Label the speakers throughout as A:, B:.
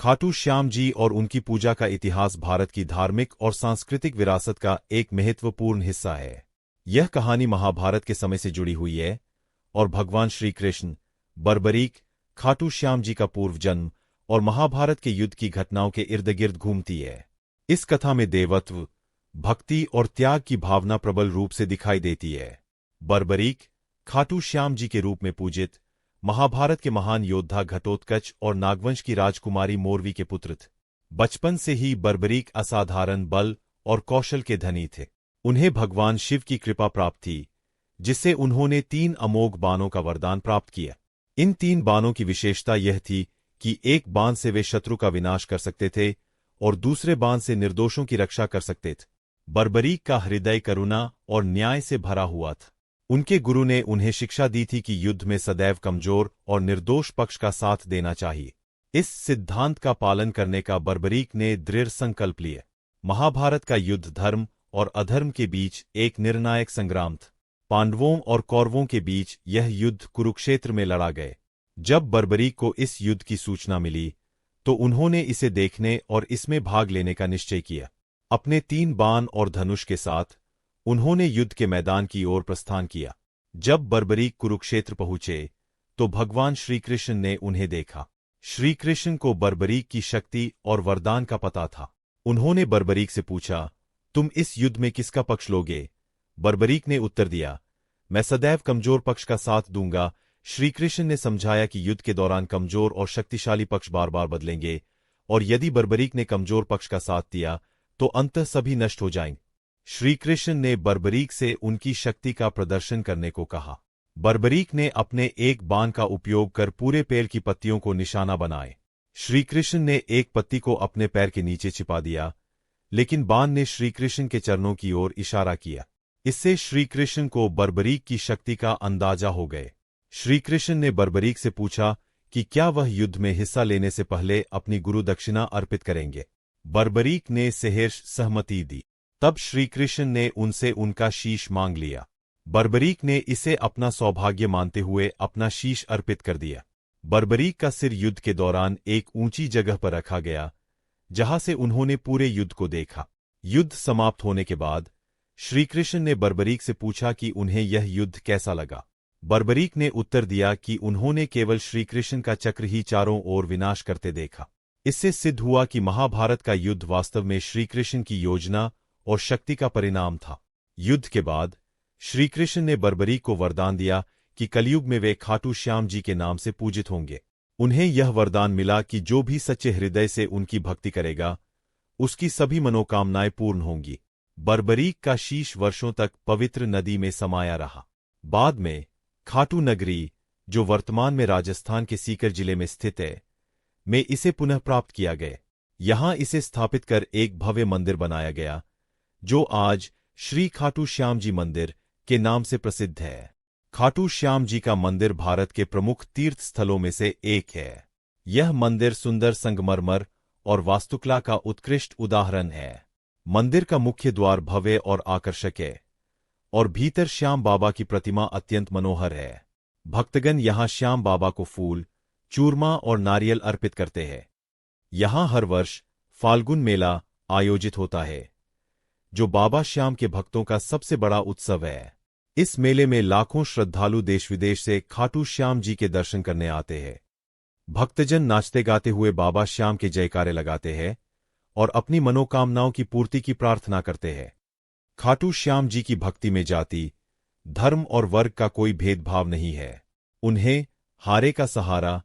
A: खाटू श्याम जी और उनकी पूजा का इतिहास भारत की धार्मिक और सांस्कृतिक विरासत का एक महत्वपूर्ण हिस्सा है। यह कहानी महाभारत के समय से जुड़ी हुई है और भगवान श्री कृष्ण, बर्बरीक, खाटू श्याम जी का पूर्व जन्म और महाभारत के युद्ध की घटनाओं के इर्द गिर्द घूमती है। इस कथा में देवत्व, भक्ति और त्याग की भावना प्रबल रूप से दिखाई देती है। बर्बरीक, खाटू श्याम जी के रूप में पूजित, महाभारत के महान योद्धा घटोत्कच और नागवंश की राजकुमारी मोरवी के पुत्र थे। बचपन से ही बर्बरीक असाधारण बल और कौशल के धनी थे। उन्हें भगवान शिव की कृपा प्राप्त थी, जिससे उन्होंने 3 अमोघ बाणों का वरदान प्राप्त किया। इन 3 बाणों की विशेषता यह थी कि एक बाण से वे शत्रु का विनाश कर सकते थे और दूसरे बाण से निर्दोषों की रक्षा कर सकते थे। बर्बरीक का हृदय करुणा और न्याय से भरा हुआ था। उनके गुरु ने उन्हें शिक्षा दी थी कि युद्ध में सदैव कमजोर और निर्दोष पक्ष का साथ देना चाहिए। इस सिद्धांत का पालन करने का बर्बरीक ने दृढ़ संकल्प लिया। महाभारत का युद्ध धर्म और अधर्म के बीच एक निर्णायक संग्राम था। पांडवों और कौरवों के बीच यह युद्ध कुरुक्षेत्र में लड़ा गए। जब बर्बरीक को इस युद्ध की सूचना मिली, तो उन्होंने इसे देखने और इसमें भाग लेने का निश्चय किया। अपने 3 बाण और धनुष के साथ उन्होंने युद्ध के मैदान की ओर प्रस्थान किया। जब बर्बरीक कुरुक्षेत्र पहुंचे, तो भगवान श्रीकृष्ण ने उन्हें देखा। श्रीकृष्ण को बर्बरीक की शक्ति और वरदान का पता था। उन्होंने बर्बरीक से पूछा, तुम इस युद्ध में किसका पक्ष लोगे? बर्बरीक ने उत्तर दिया, मैं सदैव कमजोर पक्ष का साथ दूंगा। श्रीकृष्ण ने समझाया कि युद्ध के दौरान कमजोर और शक्तिशाली पक्ष बार बार बदलेंगे, और यदि बर्बरीक ने कमजोर पक्ष का साथ दिया, तो अंततः सभी नष्ट हो जाएंगे। श्रीकृष्ण ने बर्बरीक से उनकी शक्ति का प्रदर्शन करने को कहा। बर्बरीक ने अपने एक बाण का उपयोग कर पूरे पेड़ की पत्तियों को निशाना बनाए। श्रीकृष्ण ने एक पत्ती को अपने पैर के नीचे छिपा दिया, लेकिन बाण ने श्रीकृष्ण के चरणों की ओर इशारा किया। इससे श्रीकृष्ण को बर्बरीक की शक्ति का अंदाजा हो गए। श्रीकृष्ण ने बर्बरीक से पूछा कि क्या वह युद्ध में हिस्सा लेने से पहले अपनी गुरु दक्षिणा अर्पित करेंगे। बर्बरीक ने सहर्ष सहमति दी। तब श्रीकृष्ण ने उनसे उनका शीश मांग लिया। बर्बरीक ने इसे अपना सौभाग्य मानते हुए अपना शीश अर्पित कर दिया। बर्बरीक का सिर युद्ध के दौरान एक ऊंची जगह पर रखा गया, जहां से उन्होंने पूरे युद्ध को देखा। युद्ध समाप्त होने के बाद श्रीकृष्ण ने बर्बरीक से पूछा कि उन्हें यह युद्ध कैसा लगा। बर्बरीक ने उत्तर दिया कि उन्होंने केवल श्रीकृष्ण का चक्र ही चारों ओर विनाश करते देखा। इससे सिद्ध हुआ कि महाभारत का युद्ध वास्तव में श्रीकृष्ण की योजना और शक्ति का परिणाम था। युद्ध के बाद श्रीकृष्ण ने बर्बरीक को वरदान दिया कि कलयुग में वे खाटू श्याम जी के नाम से पूजित होंगे। उन्हें यह वरदान मिला कि जो भी सच्चे हृदय से उनकी भक्ति करेगा, उसकी सभी मनोकामनाएं पूर्ण होंगी। बर्बरीक का शीश वर्षों तक पवित्र नदी में समाया रहा। बाद में खाटू नगरी, जो वर्तमान में राजस्थान के सीकर जिले में स्थित है, में इसे पुनः प्राप्त किया गया। यहां इसे स्थापित कर एक भव्य मंदिर बनाया गया, जो आज श्री खाटू श्याम जी मंदिर के नाम से प्रसिद्ध है। खाटू श्याम जी का मंदिर भारत के प्रमुख तीर्थ स्थलों में से एक है। यह मंदिर सुंदर संगमरमर और वास्तुकला का उत्कृष्ट उदाहरण है। मंदिर का मुख्य द्वार भव्य और आकर्षक है, और भीतर श्याम बाबा की प्रतिमा अत्यंत मनोहर है। भक्तगण यहां श्याम बाबा को फूल, चूरमा और नारियल अर्पित करते हैं। यहां हर वर्ष फाल्गुन मेला आयोजित होता है, जो बाबा श्याम के भक्तों का सबसे बड़ा उत्सव है। इस मेले में लाखों श्रद्धालु देश विदेश से खाटू श्याम जी के दर्शन करने आते हैं। भक्तजन नाचते गाते हुए बाबा श्याम के जयकारे लगाते हैं और अपनी मनोकामनाओं की पूर्ति की प्रार्थना करते हैं। खाटू श्याम जी की भक्ति में जाति, धर्म और वर्ग का कोई भेदभाव नहीं है। उन्हें हारे का सहारा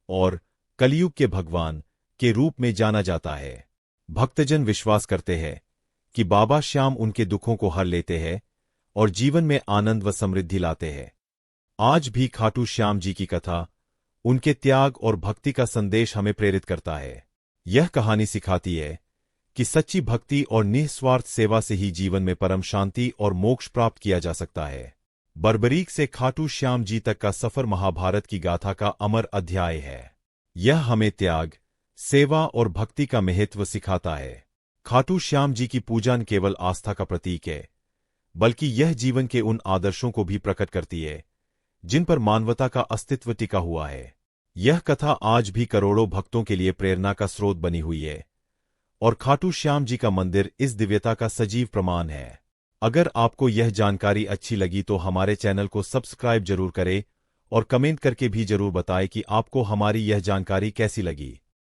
A: और कलयुग के भगवान के रूप में जाना जाता है। भक्तजन विश्वास करते हैं कि बाबा श्याम उनके दुखों को हर लेते हैं और जीवन में आनंद व समृद्धि लाते हैं। आज भी खाटू श्याम जी की कथा उनके त्याग और भक्ति का संदेश हमें प्रेरित करता है। यह कहानी सिखाती है कि सच्ची भक्ति और निस्वार्थ सेवा से ही जीवन में परम शांति और मोक्ष प्राप्त किया जा सकता है। बर्बरीक से खाटू श्याम जी तक का सफर महाभारत की गाथा का अमर अध्याय है। यह हमें त्याग, सेवा और भक्ति का महत्व सिखाता है। खाटू श्याम जी की पूजा न केवल आस्था का प्रतीक है, बल्कि यह जीवन के उन आदर्शों को भी प्रकट करती है जिन पर मानवता का अस्तित्व टिका हुआ है। यह कथा आज भी करोड़ों भक्तों के लिए प्रेरणा का स्रोत बनी हुई है और खाटू श्याम जी का मंदिर इस दिव्यता का सजीव प्रमाण है। अगर आपको यह जानकारी अच्छी लगी तो हमारे चैनल को सब्सक्राइब जरूर करें और कमेंट करके भी जरूर बताएं कि आपको हमारी यह जानकारी कैसी लगी।